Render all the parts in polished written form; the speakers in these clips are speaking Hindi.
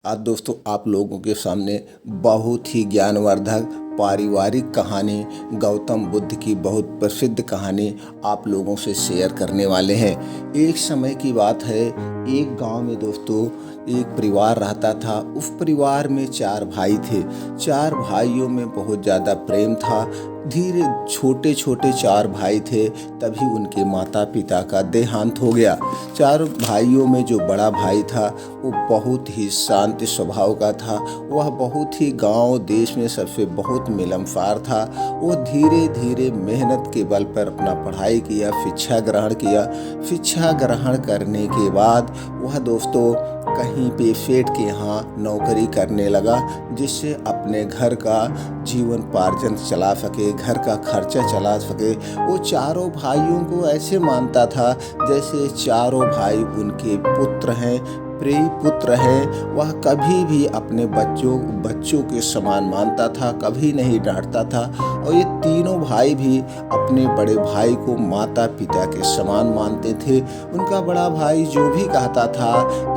आज दोस्तों आप लोगों के सामने बहुत ही ज्ञानवर्धक पारिवारिक कहानी, गौतम बुद्ध की बहुत प्रसिद्ध कहानी आप लोगों से शेयर करने वाले हैं। एक समय की बात है, एक गांव में दोस्तों एक परिवार रहता था। उस परिवार में 4 भाई थे। 4 भाइयों में बहुत ज़्यादा प्रेम था। धीरे छोटे छोटे 4 भाई थे, तभी उनके माता पिता का देहांत हो गया। 4 भाइयों में जो बड़ा भाई था वो बहुत ही शांत स्वभाव का था। वह बहुत ही गांव देश में सबसे बहुत मिलनसार था। वो धीरे धीरे मेहनत के बल पर अपना पढ़ाई किया, शिक्षा ग्रहण किया। शिक्षा ग्रहण करने के बाद वह दोस्तों कहीं पे सेठ के यहाँ नौकरी करने लगा, जिससे अपने घर का जीवन पार्जन चला सके, घर का खर्चा चला सके। वो चारों भाइयों को ऐसे मानता था जैसे चारों भाई उनके पुत्र हैं, प्रिय पुत्र हैं। वह कभी भी अपने बच्चों के समान मानता था, कभी नहीं डांटता था। और ये तीनों भाई भी अपने बड़े भाई को माता पिता के समान मानते थे। उनका बड़ा भाई जो भी कहता था,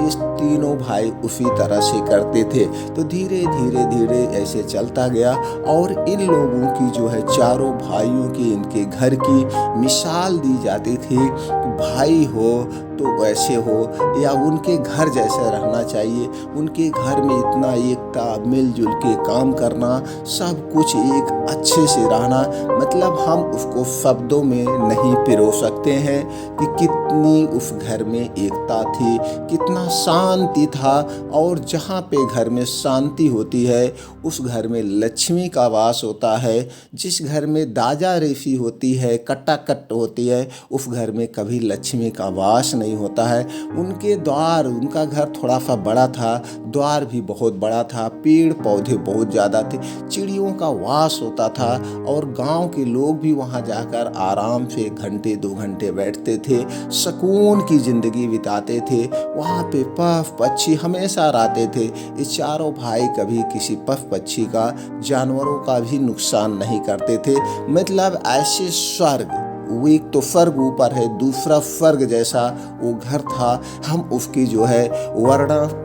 इस तीनों भाई उसी तरह से करते थे। तो धीरे धीरे धीरे ऐसे चलता गया और इन लोगों की जो है चारों भाइयों की, इनके घर की मिसाल दी जाती थी। भाई हो तो वैसे हो, या उनके घर जैसे रहना चाहिए। उनके घर में इतना एकता, मिलजुल के काम करना, सब कुछ एक अच्छे से रहना। मतलब हम उसको शब्दों में नहीं पिरो सकते हैं कि कितनी उस घर में एकता थी, कितना शांति था। और जहाँ पे घर में शांति होती है उस घर में लक्ष्मी का वास होता है। जिस घर में दाजा रेसी होती है, कटाकट होती है, उस घर में कभी लक्ष्मी का वास नहीं होता है। उनके द्वार, उनका घर थोड़ा सा बड़ा था, द्वार भी बहुत बड़ा था, पेड़ पौधे बहुत ज़्यादा थे, चिड़ियों का वास होता था। और गांव के लोग भी वहां जाकर आराम से घंटे 2 घंटे बैठते थे, सुकून की ज़िंदगी बिताते थे। वहाँ पे पफ पक्षी हमेशा रहते थे। ये चारों भाई कभी किसी पफ पक्षी का, जानवरों का भी नुकसान नहीं करते थे। मतलब ऐसे स्वर्ग, वो एक तो स्वर्ग ऊपर है, दूसरा स्वर्ग जैसा वो घर था। हम उसकी जो है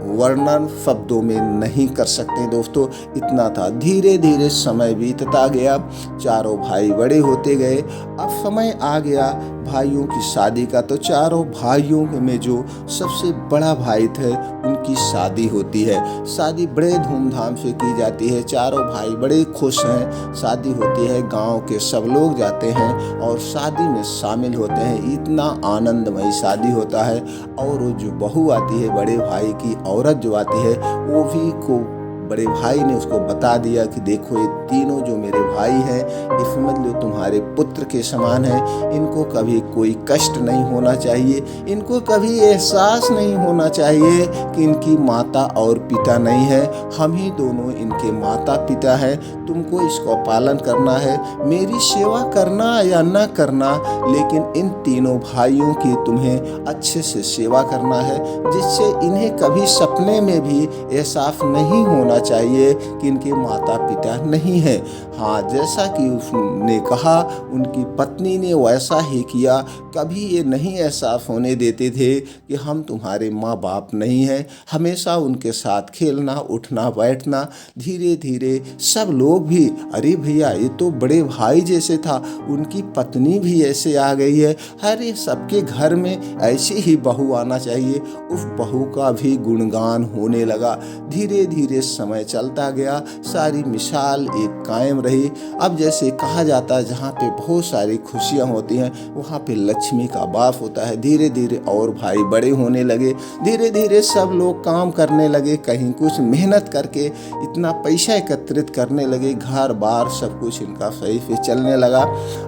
वर्णन शब्दों में नहीं कर सकते दोस्तों, इतना था। धीरे धीरे समय बीतता गया, चारों भाई बड़े होते गए। अब समय आ गया भाइयों की शादी का। तो चारों भाइयों में जो सबसे बड़ा भाई थे उनकी शादी होती है। शादी बड़े धूमधाम से की जाती है, चारों भाई बड़े खुश हैं। शादी होती है, गांव के सब लोग जाते हैं और शादी में शामिल होते हैं। इतना आनंदमय शादी होता है। और वो जो बहू आती है, बड़े भाई की औरत जो आती है, वो भी को बड़े भाई ने उसको बता दिया कि देखो ये तीनों जो मेरे भाई हैं, ये समझ लो तुम्हारे पुत्र के समान हैं। इनको कभी कोई कष्ट नहीं होना चाहिए, इनको कभी एहसास नहीं होना चाहिए कि इनकी माता और पिता नहीं है। हम ही दोनों इनके माता पिता हैं। तुमको इसको पालन करना है, मेरी सेवा करना या न करना, लेकिन इन तीनों भाइयों की तुम्हें अच्छे से सेवा करना है, जिससे इन्हें कभी सपने में भी एहसास नहीं होना चाहिए कि इनके माता पिता नहीं हैं। हाँ, जैसा कि उसने कहा, उनकी पत्नी ने वैसा ही किया। कभी ये नहीं एहसास होने देते थे कि हम तुम्हारे माँ बाप नहीं हैं। हमेशा उनके साथ खेलना, उठना, बैठना। धीरे धीरे सब लोग भी, अरे भैया ये तो बड़े भाई जैसे था, उनकी पत्नी भी ऐसे आ गई है, अरे सबके घर में ऐसे ही बहू आना चाहिए। उस बहू का भी गुणगान होने लगा। धीरे धीरे समय चलता गया, सारी मिसाल एक कायम रही। अब जैसे कहा जाता है, जहाँ पे बहुत सारी खुशियाँ होती हैं वहाँ पे लक्ष्मी का वास होता है। धीरे धीरे और भाई बड़े होने लगे, धीरे धीरे सब लोग काम करने लगे, कहीं कुछ मेहनत करके इतना पैसा एकत्रित करने लगे, घर बार सब कुछ इनका सही से चलने लगा।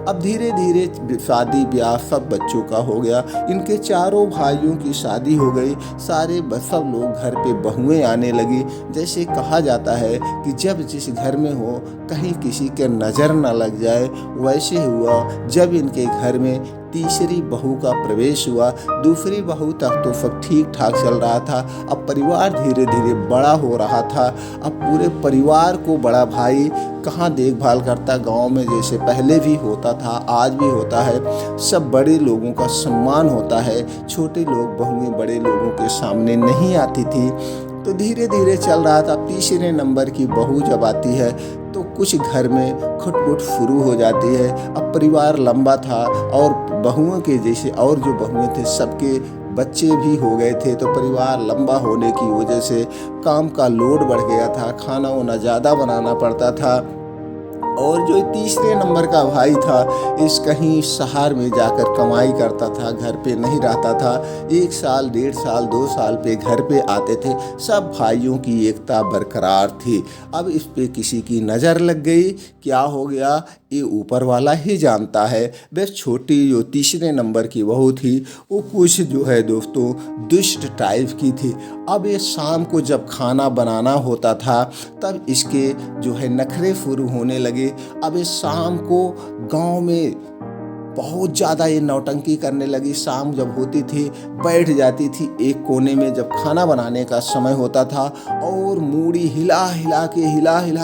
अब धीरे धीरे शादी ब्याह सब बच्चों का हो गया। इनके चारों भाइयों की शादी हो गई। सारे सब लोग घर पे बहुएं आने लगी। जैसे कहा जाता है कि जब जिस घर में हो कहीं किसी के नज़र न लग जाए, वैसे हुआ जब इनके घर में तीसरी बहू का प्रवेश हुआ। दूसरी बहू तक तो सब ठीक ठाक चल रहा था। अब परिवार धीरे धीरे बड़ा हो रहा था। अब पूरे परिवार को बड़ा भाई कहाँ देखभाल करता, गांव में जैसे पहले भी होता था, आज भी होता है। सब बड़े लोगों का सम्मान होता है। छोटे लोग बहुएं बड़े लोगों के सामने नहीं आती थी। तो धीरे धीरे चल रहा था। तीसरे नंबर की बहू जब आती है तो कुछ घर में खुटपुट शुरू हो जाती है। अब परिवार लंबा था और बहुओं के जैसे और जो बहुएं थे सबके बच्चे भी हो गए थे, तो परिवार लंबा होने की वजह से काम का लोड बढ़ गया था, खाना वाना ज़्यादा बनाना पड़ता था। और जो तीसरे नंबर का भाई था इस कहीं शहर में जाकर कमाई करता था, घर पे नहीं रहता था। 1 साल 1.5 साल 2 साल पे घर पे आते थे। सब भाइयों की एकता बरकरार थी। अब इस पे किसी की नज़र लग गई। क्या हो गया ये ऊपर वाला ही जानता है। बस छोटी जो तीसरे नंबर की बहू थी वो कुछ जो है दोस्तों दुष्ट टाइप की थी। अब ये शाम को जब खाना बनाना होता था तब इसके जो है नखरे शुरू होने लगे। अब ये शाम को गांव में बहुत ज़्यादा ये नौटंकी करने लगी। शाम जब होती थी बैठ जाती थी एक कोने में जब खाना बनाने का समय होता था और मूड़ी हिला हिला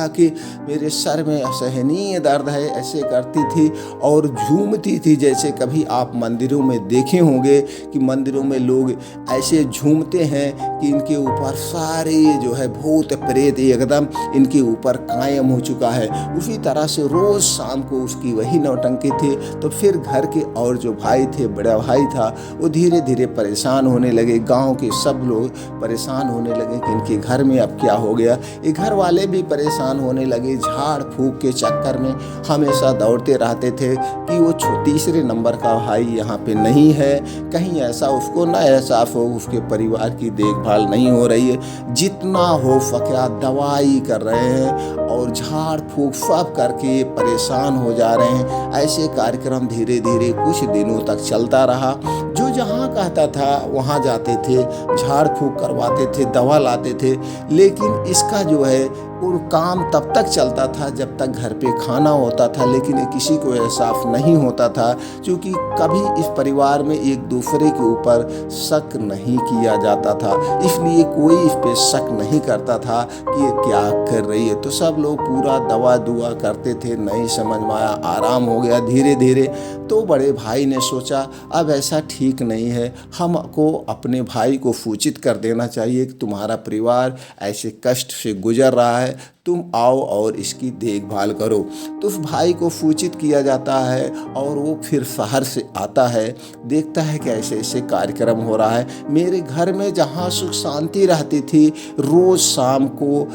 के मेरे सर में असहनीय दर्द है ऐसे करती थी और झूमती थी। जैसे कभी आप मंदिरों में देखे होंगे कि मंदिरों में लोग ऐसे झूमते हैं कि इनके ऊपर सारे जो है भूत प्रेत एकदम इनके ऊपर कायम हो चुका है। उसी तरह से रोज़ शाम को उसकी वही नौटंकी थी। तो फिर घर के और जो भाई थे, बड़ा भाई था, वो धीरे धीरे परेशान होने लगे। गांव के सब लोग परेशान होने लगे कि इनके घर में अब क्या हो गया। ये घर वाले भी परेशान होने लगे। झाड़ फूक के चक्कर में हमेशा दौड़ते रहते थे कि वो तीसरे नंबर का भाई यहाँ पे नहीं है, कहीं ऐसा उसको ना एहसास हो उसके परिवार की देखभाल नहीं हो रही है। जितना हो सका दवाई कर रहे हैं और झाड़ फूक सब करके परेशान हो जा रहे हैं। ऐसे कार्यक्रम धीरे धीरे कुछ दिनों तक चलता रहा। जो जहाँ कहता था वहाँ जाते थे, झाड़ फूक करवाते थे, दवा लाते थे। लेकिन इसका जो है वो काम तब तक चलता था जब तक घर पे खाना होता था, लेकिन किसी को एहसास नहीं होता था क्योंकि कभी इस परिवार में एक दूसरे के ऊपर शक नहीं किया जाता था। इसलिए कोई इस पे शक नहीं करता था कि ये क्या कर रही है। तो सब लोग पूरा दवा दुआ करते थे, नहीं समझ में आया, आराम हो गया धीरे धीरे। तो बड़े भाई ने सोचा अब ऐसा ठीक नहीं है, हमको अपने भाई को सूचित कर देना चाहिए कि तुम्हारा परिवार ऐसे कष्ट से गुजर रहा है, तुम आओ और इसकी देखभाल करो। तो उस भाई को सूचित किया जाता है और वो फिर शहर से आता है, देखता है कि ऐसे ऐसे कार्यक्रम हो रहा है। मेरे घर में जहाँ सुख शांति रहती थी रोज़ शाम को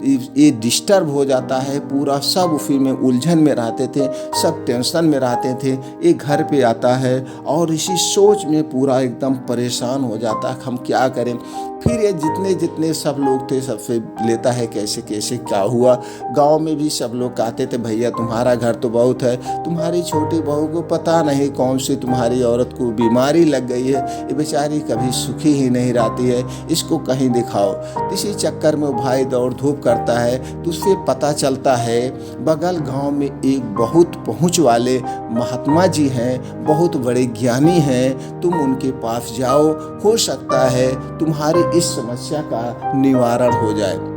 ये डिस्टर्ब हो जाता है। पूरा सब उसी में उलझन में रहते थे, सब टेंशन में रहते थे। ये घर पे आता है और इसी सोच में पूरा एकदम परेशान हो जाता है हम क्या करें। फिर ये जितने जितने सब लोग थे सबसे लेता है कैसे कैसे क्या हुआ। गांव में भी सब लोग कहते थे भैया तुम्हारा घर तो बहुत है, तुम्हारी छोटी बहू को पता नहीं कौन सी तुम्हारी औरत को बीमारी लग गई है, ये बेचारी कभी सुखी ही नहीं रहती है, इसको कहीं दिखाओ। इसी चक्कर में भाई दौड़ धूप करता है तो उससे पता चलता है बगल गांव में एक बहुत पहुंच वाले महात्मा जी हैं, बहुत बड़े ज्ञानी हैं, तुम उनके पास जाओ, हो सकता है तुम्हारी इस समस्या का निवारण हो जाए।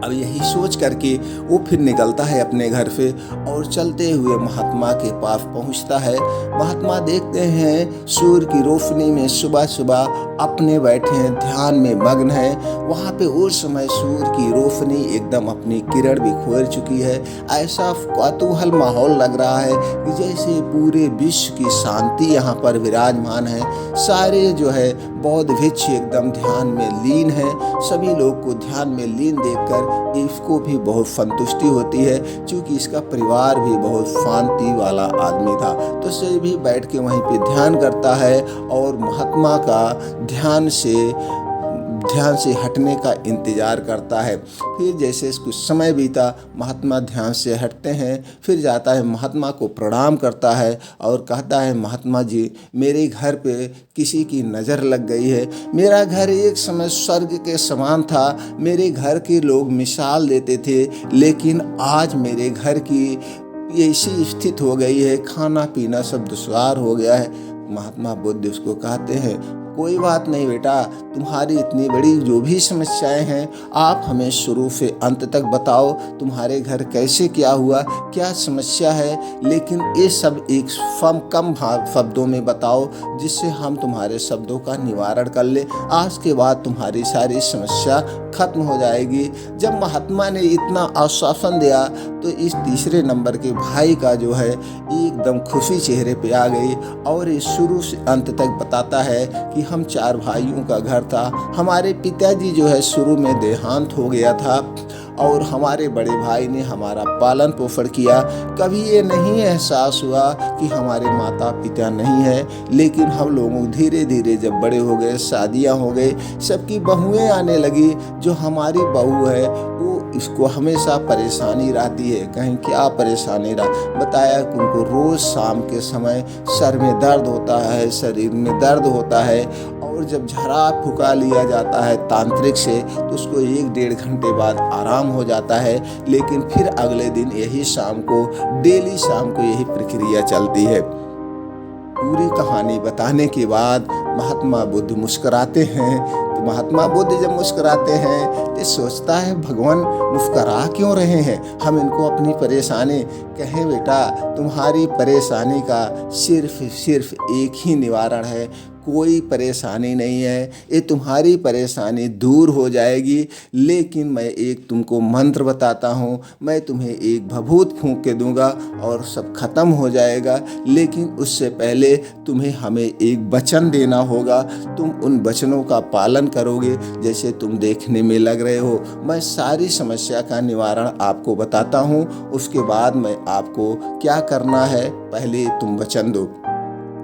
अब यही सोच करके वो फिर निकलता है अपने घर से और चलते हुए महात्मा के पास पहुंचता है। महात्मा देखते हैं सूर्य की रोशनी में सुबह सुबह अपने बैठे हैं, ध्यान में मग्न हैं। वहाँ पे उस समय सूर्य की रोशनी एकदम अपनी किरण भी खोल चुकी है। ऐसा कौतूहल माहौल लग रहा है कि जैसे पूरे विश्व की शांति यहाँ पर विराजमान है। सारे जो है बौद्ध भिक्षु एकदम ध्यान में लीन हैं। सभी लोग को ध्यान में लीन देखकर इसको भी बहुत संतुष्टि होती है क्योंकि इसका परिवार भी बहुत शांति वाला आदमी था। तो से भी बैठ के वहीं पे ध्यान करता है और महात्मा का ध्यान से हटने का इंतज़ार करता है। फिर जैसे कुछ समय बीता, महात्मा ध्यान से हटते हैं, फिर जाता है महात्मा को प्रणाम करता है और कहता है महात्मा जी मेरे घर पे किसी की नज़र लग गई है। मेरा घर एक समय स्वर्ग के समान था, मेरे घर के लोग मिसाल देते थे, लेकिन आज मेरे घर की ऐसी स्थिति हो गई है, खाना पीना सब दुश्वार हो गया है। महात्मा बुद्ध उसको कहते हैं कोई बात नहीं बेटा, तुम्हारी इतनी बड़ी जो भी समस्याएं हैं आप हमें शुरू से अंत तक बताओ, तुम्हारे घर कैसे क्या हुआ, क्या समस्या है, लेकिन ये सब एक कम शब्दों में बताओ जिससे हम तुम्हारे शब्दों का निवारण कर ले। आज के बाद तुम्हारी सारी समस्या खत्म हो जाएगी। जब महात्मा ने इतना आश्वासन दिया तो इस तीसरे नंबर के भाई का जो है एकदम खुशी चेहरे पे आ गई और ये शुरू से अंत तक बताता है कि हम 4 भाइयों का घर था। हमारे पिताजी जो है शुरू में देहांत हो गया था और हमारे बड़े भाई ने हमारा पालन पोषण किया। कभी ये नहीं एहसास हुआ कि हमारे माता पिता नहीं है, लेकिन हम लोगों धीरे धीरे जब बड़े हो गए, शादियां हो गई, सबकी बहुएं आने लगी। जो हमारी बहू है वो इसको हमेशा परेशानी रहती है। कहीं क्या परेशानी बताया कि उनको रोज़ शाम के समय सर में दर्द होता है, शरीर में दर्द होता है और जब झरा फुका लिया जाता है तांत्रिक से तो उसको 1-1.5 घंटे बाद आराम हो जाता है, लेकिन फिर अगले दिन यही शाम को डेली शाम को यही प्रक्रिया चलती है। पूरी कहानी बताने के बाद महात्मा बुद्ध मुस्कुराते हैं। तो महात्मा बुद्ध जब मुस्कुराते हैं तो सोचता है भगवान मुस्कुरा क्यों रहे हैं, हम इनको अपनी परेशानी कहें। बेटा, तुम्हारी परेशानी का सिर्फ एक ही निवारण है, कोई परेशानी नहीं है, ये तुम्हारी परेशानी दूर हो जाएगी। लेकिन मैं एक तुमको मंत्र बताता हूँ, मैं तुम्हें एक भभूत फूंक के दूंगा और सब खत्म हो जाएगा। लेकिन उससे पहले तुम्हें हमें एक वचन देना होगा, तुम उन वचनों का पालन करोगे जैसे तुम देखने में लग रहे हो। मैं सारी समस्या का निवारण आपको बताता हूँ, उसके बाद मैं आपको क्या करना है, पहले तुम वचन दो।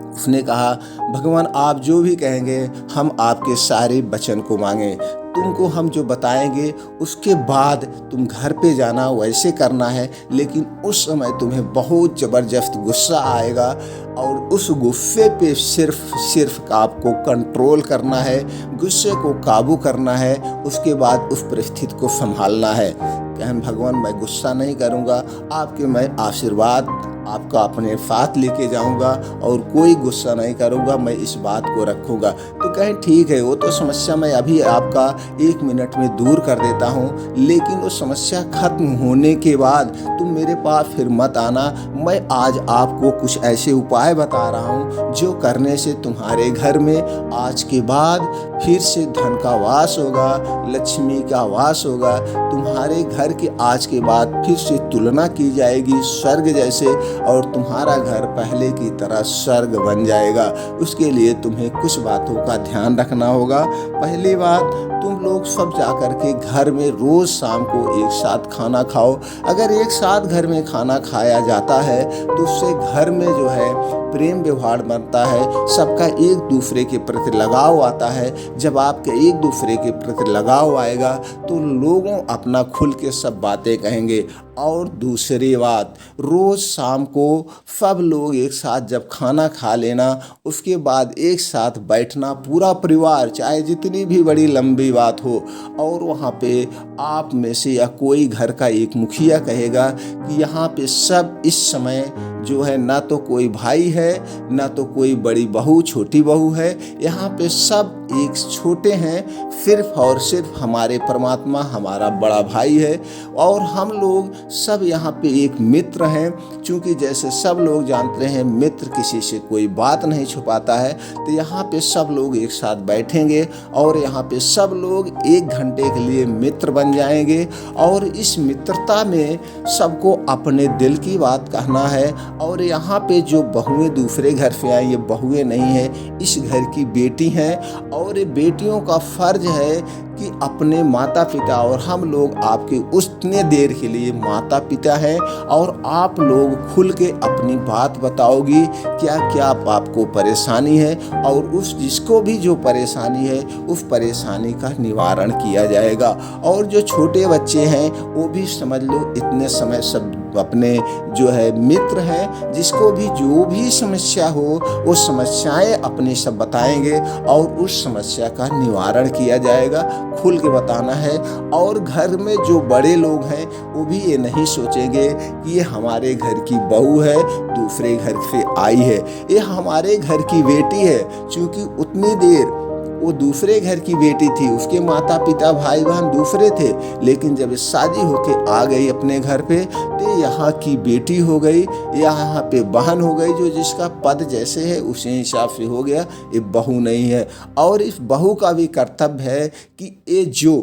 उसने कहा भगवान आप जो भी कहेंगे हम आपके सारे वचन को मांगे, तुमको हम जो बताएंगे उसके बाद तुम घर पे जाना वैसे करना है। लेकिन उस समय तुम्हें बहुत ज़बरदस्त गुस्सा आएगा और उस गुस्से पे सिर्फ आपको कंट्रोल करना है, गुस्से को काबू करना है, उसके बाद उस परिस्थिति को संभालना है। कहन भगवान मैं गुस्सा नहीं करूँगा, आपके मैं आशीर्वाद आपका अपने साथ लेके जाऊंगा और कोई गुस्सा नहीं करूंगा, मैं इस बात को रखूंगा। तो कहें ठीक है, वो तो समस्या मैं अभी आपका 1 मिनट में दूर कर देता हूँ, लेकिन वो समस्या खत्म होने के बाद तुम मेरे पास फिर मत आना। मैं आज आपको कुछ ऐसे उपाय बता रहा हूँ जो करने से तुम्हारे घर में आज के बाद फिर से धन का वास होगा, लक्ष्मी का वास होगा। तुम्हारे घर के आज के बाद फिर से तुलना की जाएगी स्वर्ग जैसे और तुम्हारा घर पहले की तरह स्वर्ग बन जाएगा। उसके लिए तुम्हें कुछ बातों का ध्यान रखना होगा। पहली बात, तुम लोग सब जाकर के घर में रोज शाम को एक साथ खाना खाओ। अगर एक साथ घर में खाना खाया जाता है तो उससे घर में जो है प्रेम व्यवहार बनता है, सबका एक दूसरे के प्रति लगाव आता है। जब आपके एक दूसरे के प्रति लगाव आएगा तो लोगों अपना खुल के सब बातें कहेंगे। और दूसरी बात, रोज़ शाम को सब लोग एक साथ जब खाना खा लेना, उसके बाद एक साथ बैठना पूरा परिवार, चाहे जितनी भी बड़ी लंबी बात हो, और वहाँ पे आप में से या कोई घर का एक मुखिया कहेगा कि यहाँ पे सब इस समय जो है ना तो कोई भाई है ना तो कोई बड़ी बहू छोटी बहू है, यहाँ पे सब एक छोटे हैं, सिर्फ और सिर्फ हमारे परमात्मा हमारा बड़ा भाई है और हम लोग सब यहाँ पे एक मित्र हैं। क्योंकि जैसे सब लोग जानते हैं मित्र किसी से कोई बात नहीं छुपाता है, तो यहाँ पे सब लोग एक साथ बैठेंगे और यहाँ पे सब लोग 1 घंटे के लिए मित्र बन जाएंगे और इस मित्रता में सबको अपने दिल की बात कहना है। और यहाँ पे जो बहुएं दूसरे घर से आई, ये बहुएं नहीं है, इस घर की बेटी हैं और ये बेटियों का फर्ज है कि अपने माता पिता, और हम लोग आपके उतने देर के लिए माता पिता हैं और आप लोग खुल के अपनी बात बताओगी क्या क्या आपको परेशानी है और उस जिसको भी जो परेशानी है उस परेशानी का निवारण किया जाएगा। और जो छोटे बच्चे हैं वो भी समझ लो इतने समय सब अपने जो है मित्र हैं, जिसको भी जो भी समस्या हो वो समस्याएं अपनी सब बताएंगे और उस समस्या का निवारण किया जाएगा। खुल के बताना है। और घर में जो बड़े लोग हैं वो भी ये नहीं सोचेंगे कि ये हमारे घर की बहू है, दूसरे घर से आई है, ये हमारे घर की बेटी है। क्योंकि उतनी देर वो दूसरे घर की बेटी थी, उसके माता पिता भाई बहन दूसरे थे, लेकिन जब शादी होके आ गई अपने घर पे तो यहाँ की बेटी हो गई, यहाँ पे बहन हो गई, जो जिसका पद जैसे है उसी हिसाब से हो गया, ये बहू नहीं है। और इस बहू का भी कर्तव्य है कि ये जो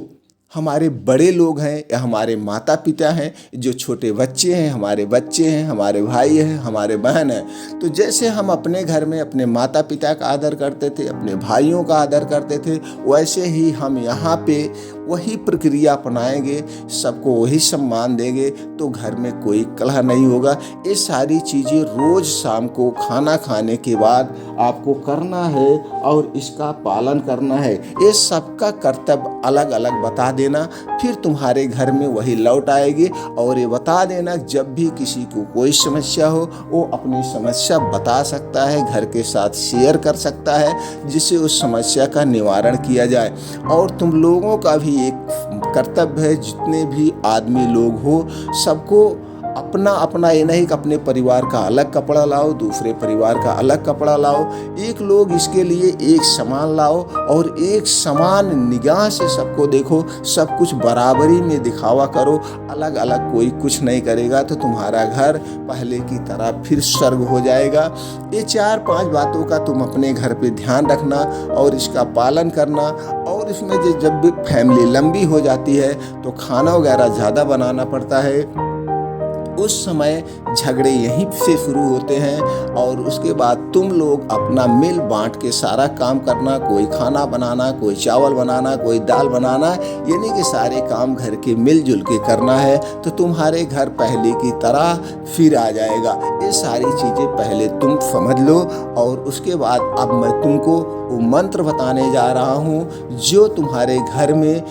हमारे बड़े लोग हैं या हमारे माता पिता हैं, जो छोटे बच्चे हैं, हमारे बच्चे हैं, हमारे भाई हैं, हमारे बहन हैं, तो जैसे हम अपने घर में अपने माता पिता का आदर करते थे, अपने भाइयों का आदर करते थे, वैसे ही हम यहाँ पे वही प्रक्रिया अपनाएंगे, सबको वही सम्मान देंगे, तो घर में कोई कलह नहीं होगा। ये सारी चीज़ें रोज़ शाम को खाना खाने के बाद आपको करना है और इसका पालन करना है। ये सबका कर्तव्य अलग अलग बता देना, फिर तुम्हारे घर में वही लौट आएगी। और ये बता देना, जब भी किसी को कोई समस्या हो वो अपनी समस्या बता सकता है, घर के साथ शेयर कर सकता है, जिससे उस समस्या का निवारण किया जाए। और तुम लोगों का भी एक कर्तव्य है, जितने भी आदमी लोग हो सबको अपना अपना, ये नहीं कि अपने परिवार का अलग कपड़ा लाओ, दूसरे परिवार का अलग कपड़ा लाओ, एक लोग इसके लिए एक समान लाओ और एक समान निगाह से सबको देखो, सब कुछ बराबरी में दिखावा करो। अलग अलग कोई कुछ नहीं करेगा तो तुम्हारा घर पहले की तरह फिर स्वर्ग हो जाएगा। ये 4-5 बातों का तुम अपने घर पे ध्यान रखना और इसका पालन करना। और इसमें जब भी फैमिली लंबी हो जाती है तो खाना वगैरह ज़्यादा बनाना पड़ता है, उस समय झगड़े यहीं से शुरू होते हैं। और उसके बाद तुम लोग अपना मिल बांट के सारा काम करना, कोई खाना बनाना, कोई चावल बनाना, कोई दाल बनाना, यानी कि सारे काम घर के मिलजुल के करना है, तो तुम्हारे घर पहले की तरह फिर आ जाएगा। ये सारी चीज़ें पहले तुम समझ लो और उसके बाद अब मैं तुमको वो मंत्र बताने जा रहा हूँ जो तुम्हारे घर में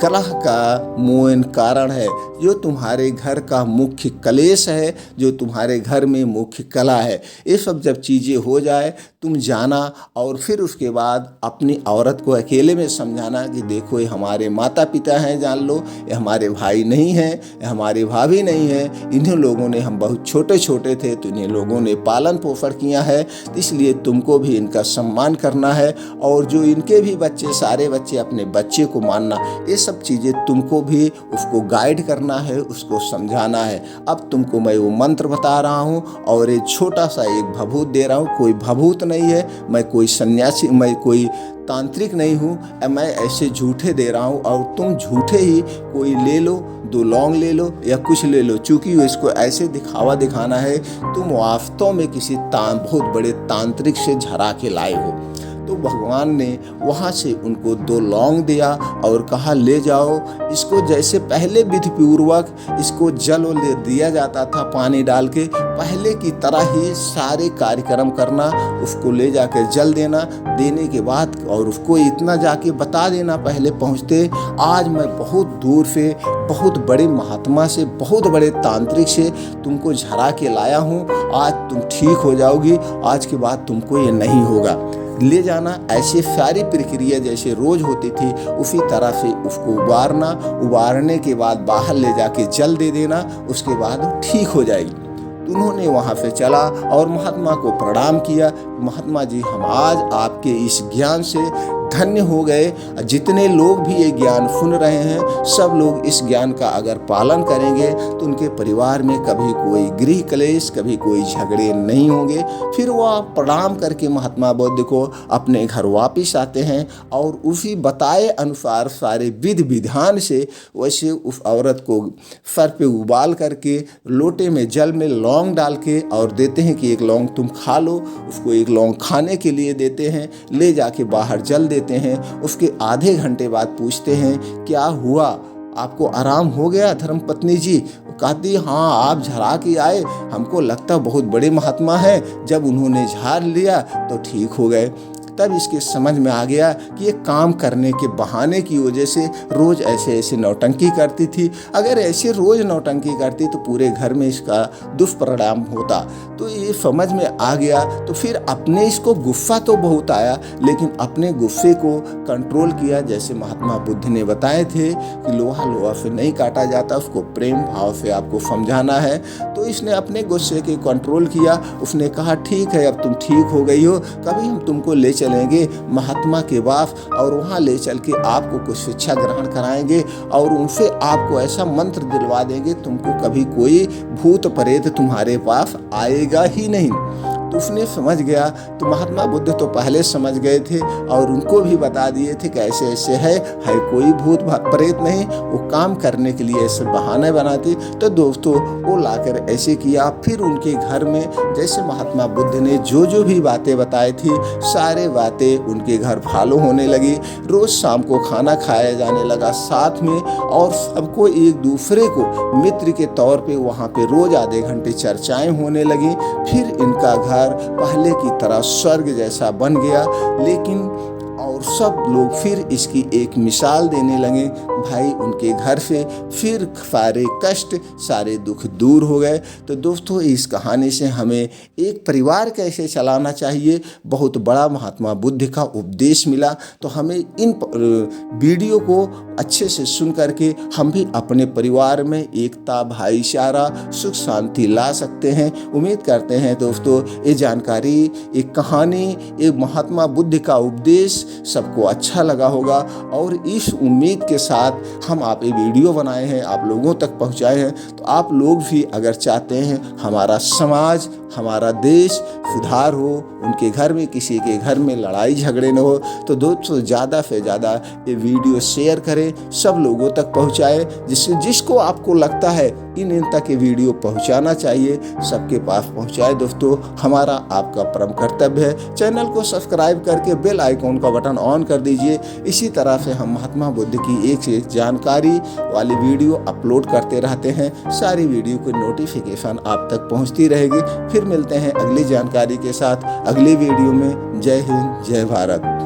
कलह का मूल कारण है, जो तुम्हारे घर का मुख्य कलेश है, जो तुम्हारे घर में मुख्य कला है। ये सब जब चीज़ें हो जाए तुम जाना और फिर उसके बाद अपनी औरत को अकेले में समझाना कि देखो ये हमारे माता पिता हैं, जान लो ये हमारे भाई नहीं हैं, ये हमारी भाभी नहीं है, इन्हीं लोगों ने, हम बहुत छोटे छोटे थे तो इन्हीं लोगों ने पालन पोषण किया है, इसलिए तुमको भी इनका सम्मान करना है। और जो इनके भी बच्चे, सारे बच्चे अपने बच्चे को मानना, ये सब चीज़ें तुमको भी उसको गाइड करना है, उसको समझाना है। अब तुमको मैं वो मंत्र बता रहा हूँ और ये छोटा सा एक भभूत दे रहा हूँ। कोई भभूत नहीं है, मैं कोई सन्यासी, मैं कोई तांत्रिक नहीं हूँ, मैं ऐसे झूठे दे रहा हूँ और तुम झूठे ही कोई ले लो, 2 लौंग ले लो या कुछ ले लो, चूँकि इसको ऐसे दिखावा दिखाना है तुम वास्तव में किसी बहुत बड़े तांत्रिक से झरा के लाए हो। तो भगवान ने वहाँ से उनको 2 लौंग दिया और कहा ले जाओ इसको, जैसे पहले विधि पूर्वक इसको जल ले दिया जाता था पानी डाल के, पहले की तरह ही सारे कार्यक्रम करना, उसको ले जाकर जल देना, देने के बाद और उसको इतना जाके बता देना पहले पहुँचते, आज मैं बहुत दूर से, बहुत बड़े महात्मा से, बहुत बड़े तांत्रिक से तुमको झरा के लाया हूँ, आज तुम ठीक हो जाओगी, आज के बाद तुमको ये नहीं होगा। ले जाना, ऐसे सारी प्रक्रिया जैसे रोज होती थी उसी तरह से उसको उबारना, उबारने के बाद बाहर ले जाके जल दे देना, उसके बाद वो ठीक हो जाएगी। उन्होंने वहाँ से चला और महात्मा को प्रणाम किया, महात्मा जी हम आज आपके इस ज्ञान से धन्य हो गए, जितने लोग भी ये ज्ञान सुन रहे हैं सब लोग इस ज्ञान का अगर पालन करेंगे तो उनके परिवार में कभी कोई गृह क्लेश, कभी कोई झगड़े नहीं होंगे। फिर वह प्रणाम करके महात्मा बुद्ध को अपने घर वापस आते हैं और उसी बताए अनुसार सारे विधि विधान से वैसे उस औरत को सर पे उबाल करके लोटे में जल में लौंग डाल के और देते हैं कि एक लौंग तुम खा लो, उसको एक लौंग खाने के लिए देते हैं, ले जाके बाहर जल देते हैं। उसके आधे घंटे बाद पूछते हैं क्या हुआ, आपको आराम हो गया धर्मपत्नी जी? कहती हाँ आप झरा के आए, हमको लगता बहुत बड़े महात्मा हैं, जब उन्होंने झाड़ लिया तो ठीक हो गए। तब इसके समझ में आ गया कि ये काम करने के बहाने की वजह से रोज़ ऐसे ऐसे नौटंकी करती थी। अगर ऐसे रोज़ नौटंकी करती तो पूरे घर में इसका दुष्परिणाम होता। तो ये समझ में आ गया। तो फिर अपने इसको गुस्सा तो बहुत आया, लेकिन अपने गुस्से को कंट्रोल किया। जैसे महात्मा बुद्ध ने बताए थे कि लोहा लोहा से नहीं काटा जाता, उसको प्रेम भाव से आपको समझाना है। तो इसने अपने गुस्से के कंट्रोल किया। उसने कहा ठीक है, अब तुम ठीक हो गई हो, कभी हम तुमको ले चलेंगे महात्मा के पास और वहाँ ले चल के आपको कुछ शिक्षा ग्रहण कराएंगे और उनसे आपको ऐसा मंत्र दिलवा देंगे, तुमको कभी कोई भूत प्रेत तुम्हारे पास आएगा ही नहीं। तो उसने समझ गया। तो महात्मा बुद्ध तो पहले समझ गए थे और उनको भी बता दिए थे कि ऐसे ऐसे है कोई भूत प्रेत नहीं। वो काम करने के लिए ऐसे बहाने बनाती। तो दोस्तों वो लाकर ऐसे किया। फिर उनके घर में जैसे महात्मा बुद्ध ने जो जो भी बातें बताई थी, सारे बातें उनके घर फॉलो होने लगी। रोज़ शाम को खाना खाया जाने लगा साथ में, और सबको एक दूसरे को मित्र के तौर पे वहाँ पे रोज़ आधे घंटे चर्चाएं होने लगी। फिर इनका घर पहले की तरह स्वर्ग जैसा बन गया। लेकिन और सब लोग फिर इसकी एक मिसाल देने लगे। भाई उनके घर से फिर सारे कष्ट सारे दुख दूर हो गए। तो दोस्तों इस कहानी से हमें एक परिवार कैसे चलाना चाहिए बहुत बड़ा महात्मा बुद्ध का उपदेश मिला। तो हमें इन वीडियो को अच्छे से सुन करके हम भी अपने परिवार में एकता भाईचारा सुख शांति ला सकते हैं। उम्मीद करते हैं दोस्तों ये जानकारी, एक कहानी, एक महात्मा बुद्ध का उपदेश सबको अच्छा लगा होगा। और इस उम्मीद के साथ हम आप ये वीडियो बनाए हैं, आप लोगों तक पहुंचाए हैं। तो आप लोग भी अगर चाहते हैं हमारा समाज हमारा देश सुधार हो, उनके घर में किसी के घर में लड़ाई झगड़े न हो, तो दोस्तों ज़्यादा से ज़्यादा ये वीडियो शेयर करें, सब लोगों तक पहुंचाएं। जिसको आपको लगता है इन तक ये वीडियो पहुंचाना चाहिए, सबके पास पहुंचाए। दोस्तों हमारा आपका परम कर्तव्य है। चैनल को सब्सक्राइब करके बेल आइकॉन का बटन ऑन कर दीजिए। इसी तरह से हम महात्मा बुद्ध की एक से एक जानकारी वाली वीडियो अपलोड करते रहते हैं। सारी वीडियो की नोटिफिकेशन आप तक पहुंचती रहेगी। फिर मिलते हैं अगली जानकारी के साथ अगली वीडियो में। जय हिंद जय भारत।